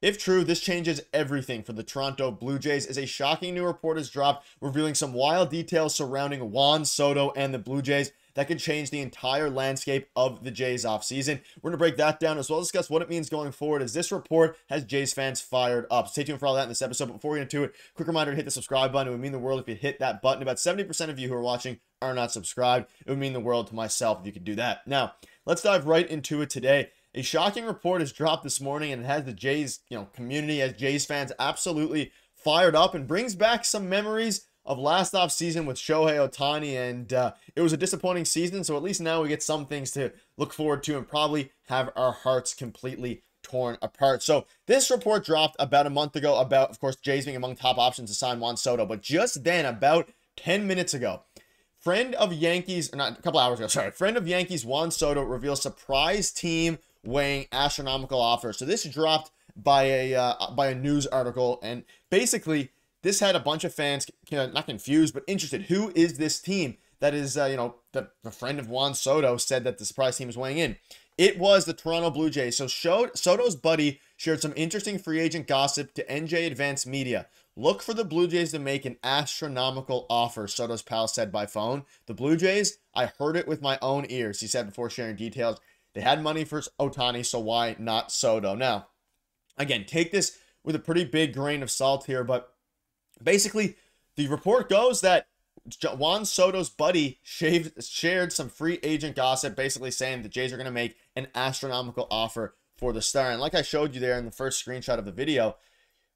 If true, this changes everything for the Toronto Blue Jays as a shocking new report has dropped revealing some wild details surrounding Juan Soto and the Blue Jays that could change the entire landscape of the Jays offseason. We're going to break that down as well as discuss what it means going forward as this report has Jays fans fired up. Stay tuned for all that in this episode. But before we get into it, quick reminder to hit the subscribe button. It would mean the world if you hit that button. About 70% of you who are watching are not subscribed. It would mean the world to myself if you could do that. Now, let's dive right into it today. A shocking report has dropped this morning and it has the Jays, community as Jays fans absolutely fired up and brings back some memories of last off season with Shohei Ohtani, and it was a disappointing season, so at least now we get some things to look forward to and probably have our hearts completely torn apart. So this report dropped about a month ago about, of course, Jays being among top options to sign Juan Soto, but just then, about 10 minutes ago, friend of Yankees Juan Soto reveals surprise team weighing astronomical offer. So this dropped by a news article, and basically this had a bunch of fans, not confused, but interested. Who is this team that is, the friend of Juan Soto said that the surprise team is weighing in? It was the Toronto Blue Jays. So Soto's buddy shared some interesting free agent gossip to NJ Advanced Media. Look for the Blue Jays to make an astronomical offer, Soto's pal said by phone. The Blue Jays, I heard it with my own ears, he said before sharing details. They had money for Ohtani, so why not Soto? Now, again, take this with a pretty big grain of salt here, but basically, the report goes that Juan Soto's buddy shared some free agent gossip, basically saying the Jays are going to make an astronomical offer for the star. And like I showed you there in the first screenshot of the video,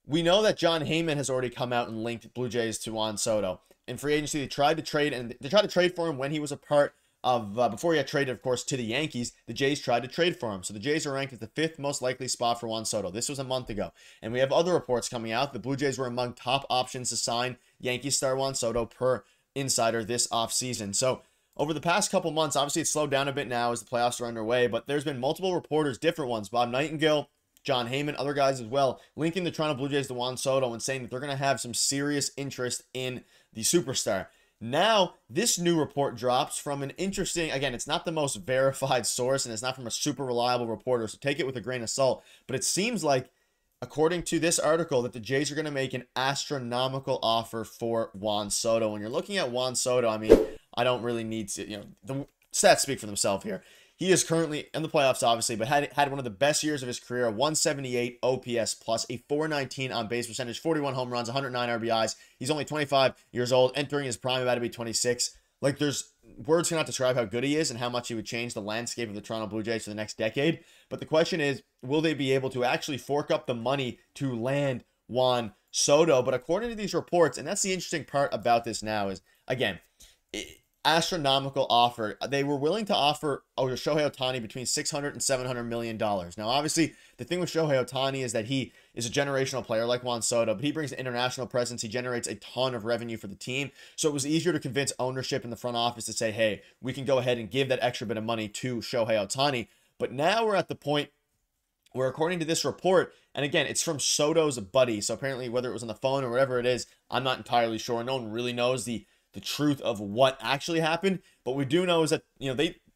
we know that Jon Heyman has already come out and linked Blue Jays to Juan Soto. In free agency, they tried to trade for him when he was a part of, before he had traded, of course, to the Yankees. The Jays tried to trade for him. So the Jays are ranked as the 5th most likely spot for Juan Soto. This was a month ago. And we have other reports coming out. The Blue Jays were among top options to sign Yankees star Juan Soto per insider this offseason. So over the past couple months, obviously it's slowed down a bit now as the playoffs are underway, but there's been multiple reporters, different ones, Bob Nightingale, Jon Heyman, other guys as well, linking the Toronto Blue Jays to Juan Soto and saying that they're going to have some serious interest in the superstar. Now, this new report drops from an interesting, again, it's not the most verified source and it's not from a super reliable reporter, so take it with a grain of salt, but it seems like, according to this article, that the Jays are going to make an astronomical offer for Juan Soto. When you're looking at Juan Soto, I mean, I don't really need to, the stats speak for themselves here. He is currently in the playoffs, obviously, but had one of the best years of his career, 178 OPS plus, a 419 on base percentage, 41 home runs, 109 RBIs. He's only 25 years old, entering his prime, about to be 26. Like, there's words cannot describe how good he is and how much he would change the landscape of the Toronto Blue Jays for the next decade. But the question is, will they be able to actually fork up the money to land Juan Soto? But according to these reports, and that's the interesting part about this now is, again, astronomical offer. They were willing to offer Shohei Ohtani between $600 and $700 million. Now, obviously, the thing with Shohei Ohtani is that he is a generational player like Juan Soto, but he brings an international presence. He generates a ton of revenue for the team. So it was easier to convince ownership in the front office to say, hey, we can go ahead and give that extra bit of money to Shohei Ohtani. But now we're at the point where, according to this report, and again, it's from Soto's buddy, so apparently whether it was on the phone or whatever it is, I'm not entirely sure. No one really knows the truth of what actually happened, but we do know is that,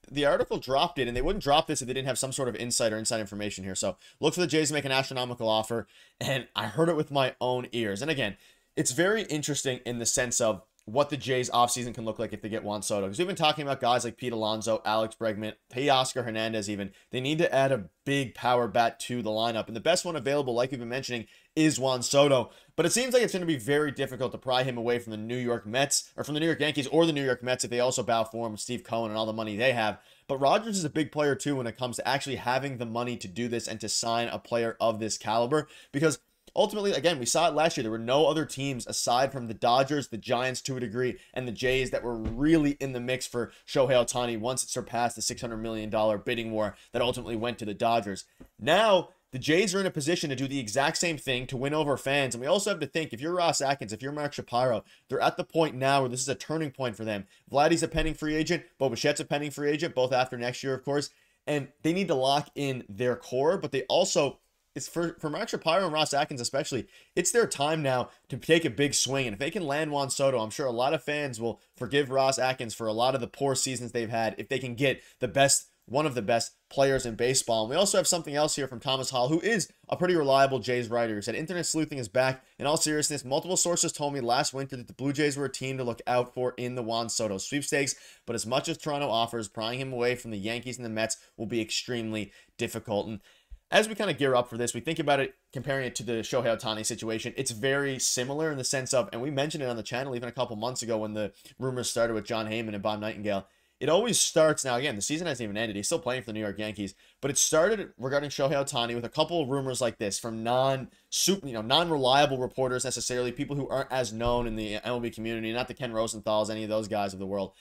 the article dropped it, and they wouldn't drop this if they didn't have some sort of inside information here. So look for the Jays to make an astronomical offer, and I heard it with my own ears. And again, it's very interesting in the sense of what the Jays offseason can look like if they get Juan Soto. Because we've been talking about guys like Pete Alonso, Alex Bregman, Teoscar Hernandez even. They need to add a big power bat to the lineup. And the best one available, like we've been mentioning, is Juan Soto. But it seems like it's going to be very difficult to pry him away from the New York Mets, or from the New York Yankees, or the New York Mets if they also bow for him with Steve Cohen and all the money they have. But Rogers is a big player too when it comes to actually having the money to do this and to sign a player of this caliber. Because ultimately, again, we saw it last year. There were no other teams aside from the Dodgers, the Giants to a degree, and the Jays that were really in the mix for Shohei Ohtani once it surpassed the $600 million bidding war that ultimately went to the Dodgers. Now, the Jays are in a position to do the exact same thing to win over fans. And we also have to think, if you're Ross Atkins, if you're Mark Shapiro, they're at the point now where this is a turning point for them. Vladdy's a pending free agent. Bichette's a pending free agent, both after next year, of course. And they need to lock in their core, but they also, it's for Mark Shapiro and Ross Atkins especially, it's their time now to take a big swing. And if they can land Juan Soto, I'm sure a lot of fans will forgive Ross Atkins for a lot of the poor seasons they've had if they can get the best, one of the best players in baseball. And we also have something else here from Thomas Hall, who is a pretty reliable Jays writer. He said, internet sleuthing is back. In all seriousness, multiple sources told me last winter that the Blue Jays were a team to look out for in the Juan Soto sweepstakes, but as much as Toronto offers, prying him away from the Yankees and the Mets will be extremely difficult. And as we kind of gear up for this, we think about it, comparing it to the Shohei Ohtani situation. It's very similar in the sense of, and we mentioned it on the channel even a couple months ago when the rumors started with John Heyman and Bob Nightingale. It always starts, now again, the season hasn't even ended. He's still playing for the New York Yankees, but it started regarding Shohei Ohtani with a couple of rumors like this from non-reliable reporters necessarily, people who aren't as known in the MLB community, not the Ken Rosenthal's, any of those guys of the world.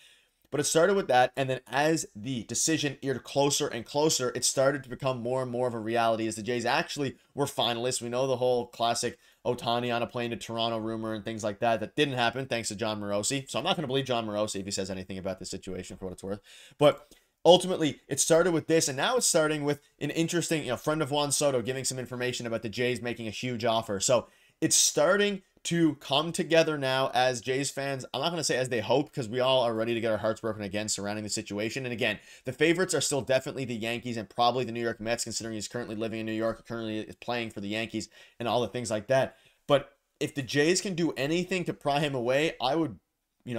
But it started with that, and then as the decision eared closer and closer, it started to become more and more of a reality as the Jays actually were finalists. We know the whole classic Ohtani on a plane to Toronto rumor and things like that. That didn't happen thanks to John Morosi. So I'm not going to believe John Morosi if he says anything about this situation for what it's worth. But ultimately, it started with this, and now it's starting with an interesting, friend of Juan Soto giving some information about the Jays making a huge offer. So it's starting to come together now as Jays fans. I'm not going to say as they hope, because we all are ready to get our hearts broken again surrounding the situation. And again, the favorites are still definitely the Yankees and probably the New York Mets, considering he's currently living in New York, currently is playing for the Yankees and all the things like that. But if the Jays can do anything to pry him away, I would,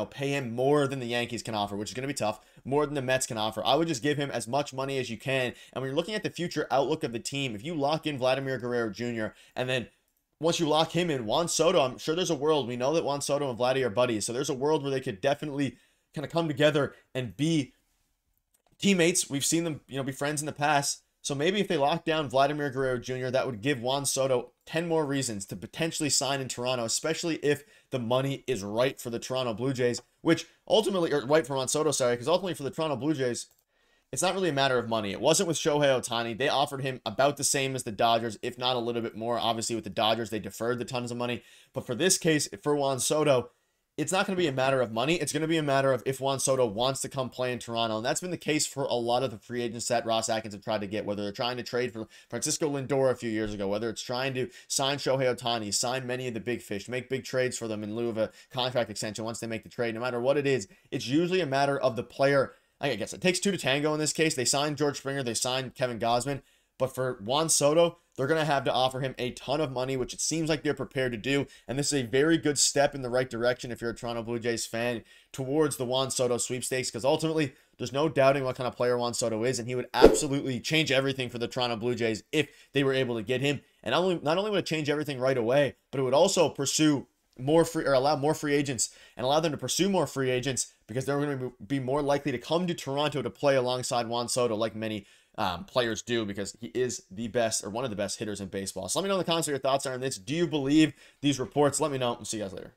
pay him more than the Yankees can offer, which is going to be tough, more than the Mets can offer. I would just give him as much money as you can. And when you're looking at the future outlook of the team, if you lock in Vladimir Guerrero Jr. and then once you lock him in, Juan Soto, I'm sure there's a world. We know that Juan Soto and Vladdy are buddies. So there's a world where they could definitely kind of come together and be teammates. We've seen them, be friends in the past. So maybe if they lock down Vladimir Guerrero Jr., that would give Juan Soto 10 more reasons to potentially sign in Toronto, especially if the money is right for the Toronto Blue Jays, which ultimately, or right for Juan Soto, sorry, because ultimately for the Toronto Blue Jays, it's not really a matter of money. It wasn't with Shohei Ohtani. They offered him about the same as the Dodgers, if not a little bit more. Obviously, with the Dodgers, they deferred the tons of money. But for this case, for Juan Soto, it's not going to be a matter of money. It's going to be a matter of if Juan Soto wants to come play in Toronto. And that's been the case for a lot of the free agents that Ross Atkins have tried to get, whether they're trying to trade for Francisco Lindor a few years ago, whether it's trying to sign Shohei Ohtani, sign many of the big fish, make big trades for them in lieu of a contract extension once they make the trade. No matter what it is, it's usually a matter of the player. I guess it takes two to tango in this case. They signed George Springer. They signed Kevin Gausman. But for Juan Soto, they're going to have to offer him a ton of money, which it seems like they're prepared to do. And this is a very good step in the right direction if you're a Toronto Blue Jays fan towards the Juan Soto sweepstakes, because ultimately there's no doubting what kind of player Juan Soto is, and he would absolutely change everything for the Toronto Blue Jays if they were able to get him. And not only would it change everything right away, but it would also pursue allow more free agents and allow them to pursue more free agents, because they're going to be more likely to come to Toronto to play alongside Juan Soto, like many players do, because he is the best or one of the best hitters in baseball. So let me know in the comments what your thoughts are on this. Do you believe these reports? Let me know, and see you guys later.